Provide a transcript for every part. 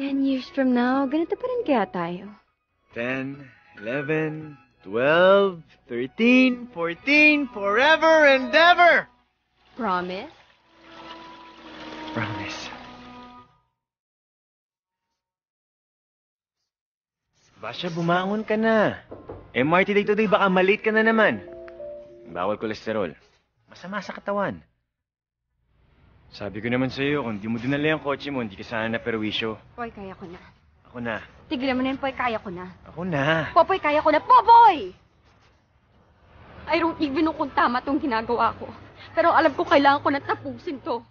10 years from now, ganito pa rin kaya tayo? 10, 11, 12, 13, 14, forever and ever! Promise? Promise. Basha, bumangon ka na. MRT day today, baka malate ka na naman. Bawal kolesterol. Masama sa katawan. Sabi ko naman sa'yo, kung di mo dinala yung kotse mo, hindi ka sana naperwisyo. Poy, kaya ko na. Ako na. Tigilan mo na yun, Poy, kaya ko na. Ako na. Popoy, kaya ko na. Popoy! I don't even know kung tama tong ginagawa ko. Pero alam ko kailangan ko na tapusin to.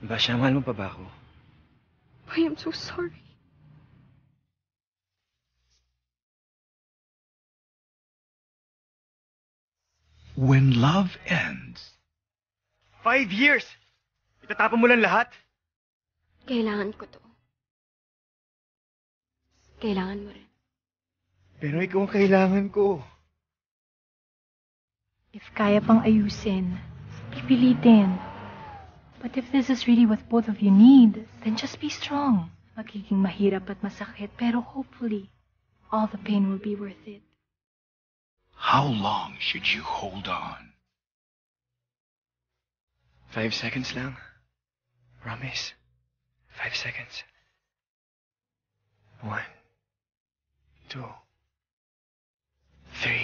Basha, mahal mo pa ba ako? Poy, I'm so sorry. When love ends. 5 years! Itatapon mo lang lahat? Kailangan ko to. Kailangan mo rin. Pero ikaw ang kailangan ko. If kaya pang ayusin, pipilitin. But if this is really what both of you need, then just be strong. Magiging mahirap at masakit, pero hopefully, all the pain will be worth it. How long should you hold on? 5 seconds lang. Promise. 5 seconds. 1, 2, 3.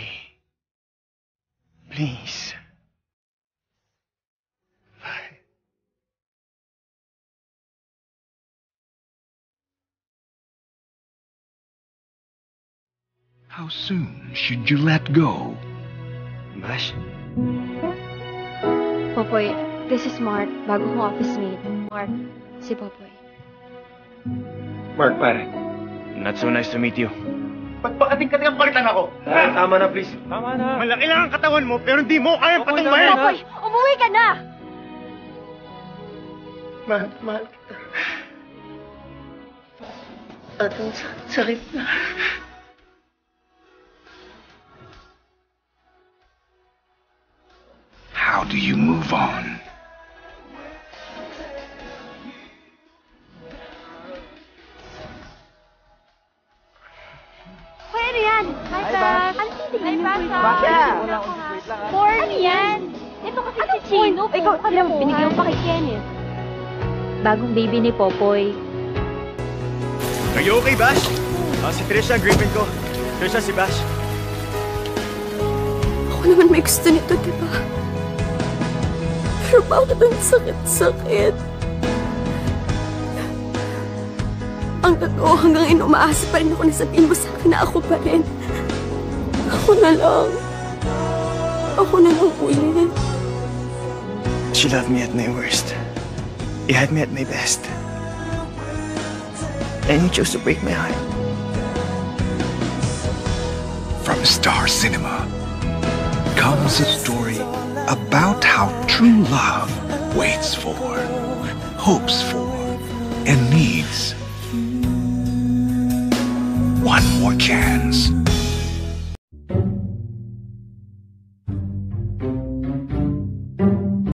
Please. 5. How soon should you let go? Bash? Popoy, this is Mark, bago kong office mate. Mark, si Popoy. Mark, pare. Not so nice to meet you. Ba't ba kating ang palitan ako? Tama na, please. Tama na. Malaki lang ang katawan mo, pero hindi mo kayang patungbayan. Popoy, umuwi ka na! Mahal kita. At ang sakit na. How do you move on? Hoy, ano yan? Hi, Bas! Ang titignan niyo po ito. Ano yan? Ito kasi si Chino. Ikaw, alam mo, binigyan mo pa kay Kenneth. Bagong baby ni Popoy. Are you okay, Bash? Si Trisha ang grieving ko. Trisha, si Bash. Ako naman may gusto nito, di ba? Pero bakit ang sakit-sakit? Ang totoo hanggang ngayon umaasa pa rin ako na sabihin mo sa akin na ako pa rin. Ako na lang. Ako na lang ulit. She loved me at my worst. You had me at my best. And you chose to break my heart. From Star Cinema comes a story about how true love waits for, hopes for, and needs one more chance.